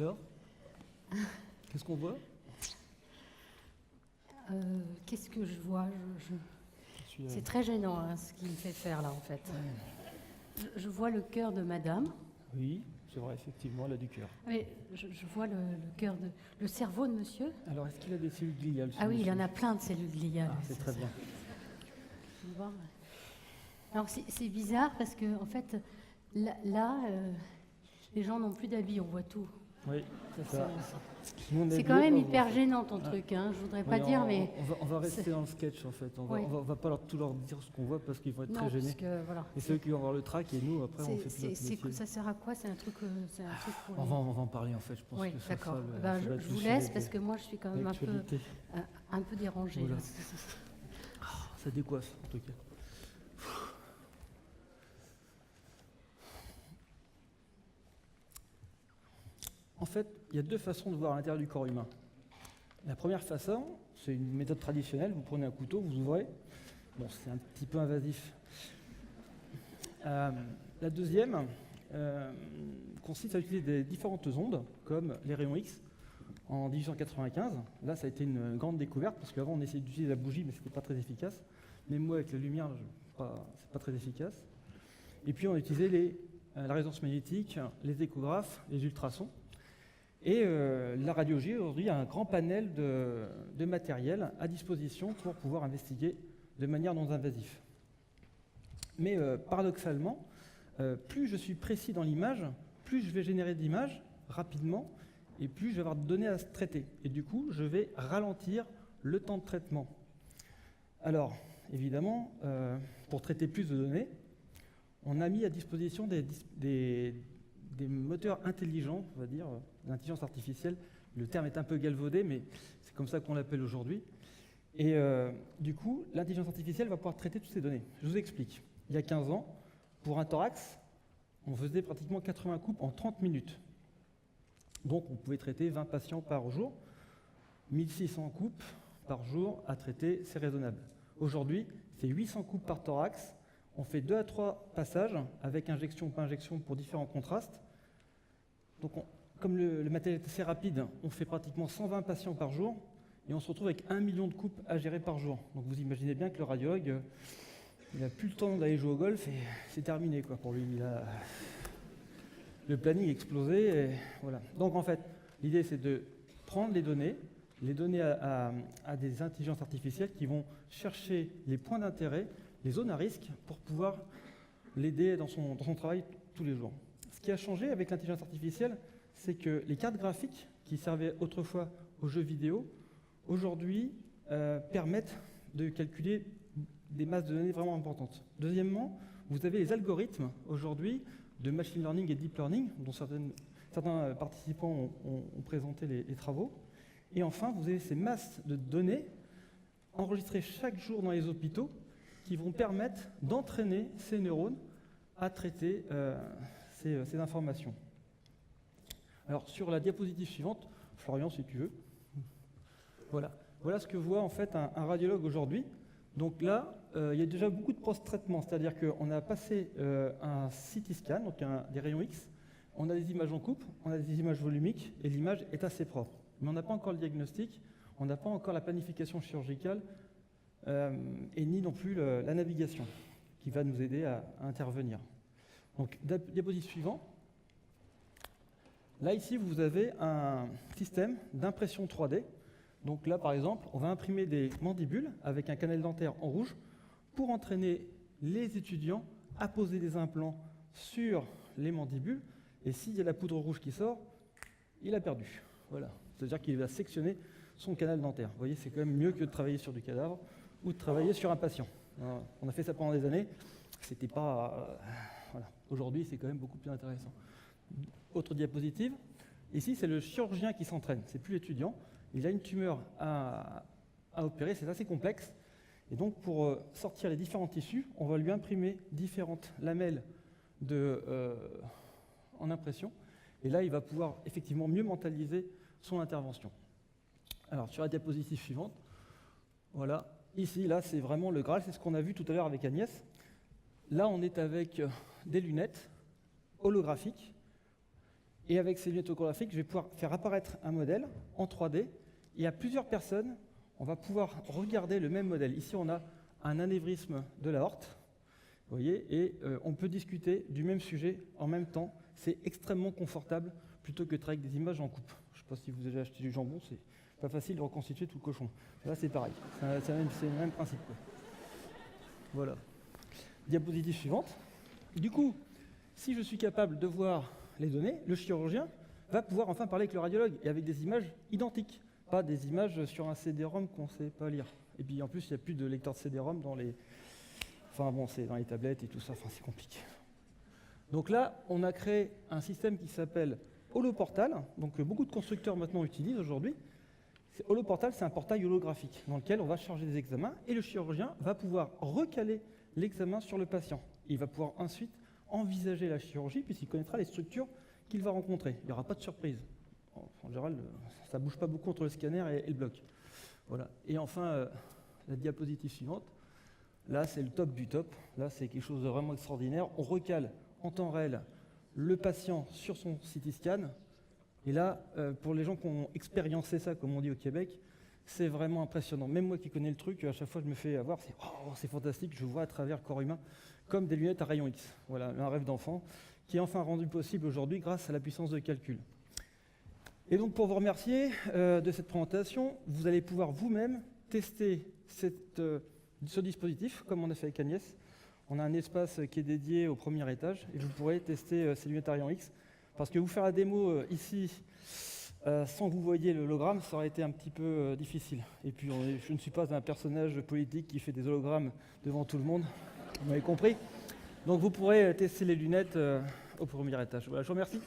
Alors, qu'est-ce qu'on voit? Qu'est-ce que je vois? C'est très gênant hein, ce qu'il me fait faire là en fait. Je vois le cœur de madame. Oui, c'est vrai, effectivement, elle a du cœur. Mais je vois le cerveau de monsieur. Alors, est-ce qu'il a des cellules gliales? Ah oui, il en a plein de cellules gliales. Ah, c'est très bien. Je vais voir. Alors c'est bizarre parce que en fait, là, les gens n'ont plus d'habits, on voit tout. Oui, c'est ça. C'est quand même hyper gênant ton truc, hein. Je voudrais pas dire, mais... On va rester dans le sketch en fait, on va pas tout leur dire ce qu'on voit parce qu'ils vont être très gênés. Voilà. Et c'est eux qui vont avoir le trac et nous après on fait plus notre métier. Ça sert à quoi? C'est un truc pour on va en parler en fait, je pense que ça d'accord. Je vous le laisse parce que moi je suis quand même un peu dérangée. Voilà. Ça décoiffe en tout cas. En fait, il y a deux façons de voir l'intérieur du corps humain. La première façon, c'est une méthode traditionnelle, vous prenez un couteau, vous ouvrez. Bon, c'est un petit peu invasif. La deuxième consiste à utiliser des différentes ondes, comme les rayons X, en 1895. Là, ça a été une grande découverte, parce qu'avant, on essayait d'utiliser la bougie, mais ce n'était pas très efficace. Même moi, avec la lumière, c'est pas très efficace. Et puis, on a utilisé la résonance magnétique, les échographes, les ultrasons. Et la radiologie, aujourd'hui, a un grand panel de matériel à disposition pour pouvoir investiguer de manière non invasive. Mais paradoxalement, plus je suis précis dans l'image, plus je vais générer d'images rapidement et plus je vais avoir de données à traiter. Et du coup, je vais ralentir le temps de traitement. Alors, évidemment, pour traiter plus de données, on a mis à disposition des moteurs intelligents, on va dire, l'intelligence artificielle. Le terme est un peu galvaudé, mais c'est comme ça qu'on l'appelle aujourd'hui. Et du coup, l'intelligence artificielle va pouvoir traiter toutes ces données. Je vous explique. Il y a 15 ans, pour un thorax, on faisait pratiquement 80 coupes en 30 minutes. Donc on pouvait traiter 20 patients par jour. 1600 coupes par jour à traiter, c'est raisonnable. Aujourd'hui, c'est 800 coupes par thorax. On fait 2 à 3 passages avec injection ou pas injection pour différents contrastes. Donc comme le matériel est assez rapide, on fait pratiquement 120 patients par jour et on se retrouve avec 1 million de coupes à gérer par jour. Donc vous imaginez bien que le radiologue, il n'a plus le temps d'aller jouer au golf et c'est terminé quoi, pour lui. Le planning explosé. Et voilà. Donc en fait, l'idée c'est de prendre les données à des intelligences artificielles qui vont chercher les points d'intérêt, les zones à risque pour pouvoir l'aider dans son travail tous les jours. Ce qui a changé avec l'intelligence artificielle, c'est que les cartes graphiques qui servaient autrefois aux jeux vidéo, aujourd'hui permettent de calculer des masses de données vraiment importantes. Deuxièmement, vous avez les algorithmes aujourd'hui de machine learning et deep learning, dont certains participants ont présenté les travaux. Et enfin, vous avez ces masses de données enregistrées chaque jour dans les hôpitaux qui vont permettre d'entraîner ces neurones à traiter ces informations. Alors, sur la diapositive suivante, Florian, si tu veux. Voilà ce que voit en fait un radiologue aujourd'hui. Donc là, il y a déjà beaucoup de post-traitement, c'est-à-dire qu'on a passé un CT scan, donc des rayons X, on a des images en coupe, on a des images volumiques, et l'image est assez propre. Mais on n'a pas encore le diagnostic, on n'a pas encore la planification chirurgicale, et ni non plus la navigation, qui va nous aider à intervenir. Donc, diapositive suivante. Là, ici, vous avez un système d'impression 3D. Donc là, par exemple, on va imprimer des mandibules avec un canal dentaire en rouge pour entraîner les étudiants à poser des implants sur les mandibules. Et s'il y a la poudre rouge qui sort, il a perdu. Voilà. C'est-à-dire qu'il va sectionner son canal dentaire. Vous voyez, c'est quand même mieux que de travailler sur du cadavre ou de travailler sur un patient. Alors, on a fait ça pendant des années. C'était pas... voilà. Aujourd'hui, c'est quand même beaucoup plus intéressant. Autre diapositive. Ici, c'est le chirurgien qui s'entraîne. C'est plus l'étudiant. Il a une tumeur à opérer, c'est assez complexe. Et donc, pour sortir les différents tissus, on va lui imprimer différentes lamelles en impression. Et là, il va pouvoir effectivement mieux mentaliser son intervention. Alors, sur la diapositive suivante, voilà. Ici, là, c'est vraiment le Graal. C'est ce qu'on a vu tout à l'heure avec Agnès. Là, on est avec des lunettes holographiques Et avec ces lunettes holographiques, je vais pouvoir faire apparaître un modèle en 3D. Et à plusieurs personnes, on va pouvoir regarder le même modèle. Ici, on a un anévrisme de l'aorte, vous voyez, et on peut discuter du même sujet en même temps. C'est extrêmement confortable plutôt que de travailler avec des images en coupe. Je ne sais pas si vous avez acheté du jambon, c'est pas facile de reconstituer tout le cochon. Là, c'est pareil, c'est le même principe, quoi. Voilà. Diapositive suivante. Du coup, si je suis capable de voir les données, le chirurgien va pouvoir enfin parler avec le radiologue et avec des images identiques, pas des images sur un CD-ROM qu'on ne sait pas lire. Et puis en plus, il n'y a plus de lecteur de CD-ROM dans les... Enfin bon, c'est dans les tablettes et tout ça, enfin c'est compliqué. Donc là, on a créé un système qui s'appelle Holoportal, donc beaucoup de constructeurs maintenant utilisent aujourd'hui. Holoportal, c'est un portail holographique dans lequel on va charger des examens et le chirurgien va pouvoir recaler l'examen sur le patient. Il va pouvoir ensuite envisager la chirurgie puisqu'il connaîtra les structures qu'il va rencontrer. Il n'y aura pas de surprise. En général, ça ne bouge pas beaucoup entre le scanner et le bloc. Voilà. Et enfin, la diapositive suivante. Là, c'est le top du top. Là, c'est quelque chose de vraiment extraordinaire. On recale en temps réel le patient sur son CT scan. Et là, pour les gens qui ont expériencé ça, comme on dit au Québec, c'est vraiment impressionnant. Même moi qui connais le truc, à chaque fois je me fais avoir, c'est fantastique, je vois à travers le corps humain comme des lunettes à rayon X. Voilà, un rêve d'enfant qui est enfin rendu possible aujourd'hui grâce à la puissance de calcul. Et donc pour vous remercier de cette présentation, vous allez pouvoir vous-même tester ce dispositif, comme on a fait avec Agnès. On a un espace qui est dédié au premier étage et vous pourrez tester ces lunettes à rayon X. Parce que vous faire la démo ici sans que vous voyiez l'hologramme, ça aurait été un petit peu difficile. Et puis je ne suis pas un personnage politique qui fait des hologrammes devant tout le monde, vous m'avez compris. Donc vous pourrez tester les lunettes au premier étage. Voilà, je vous remercie.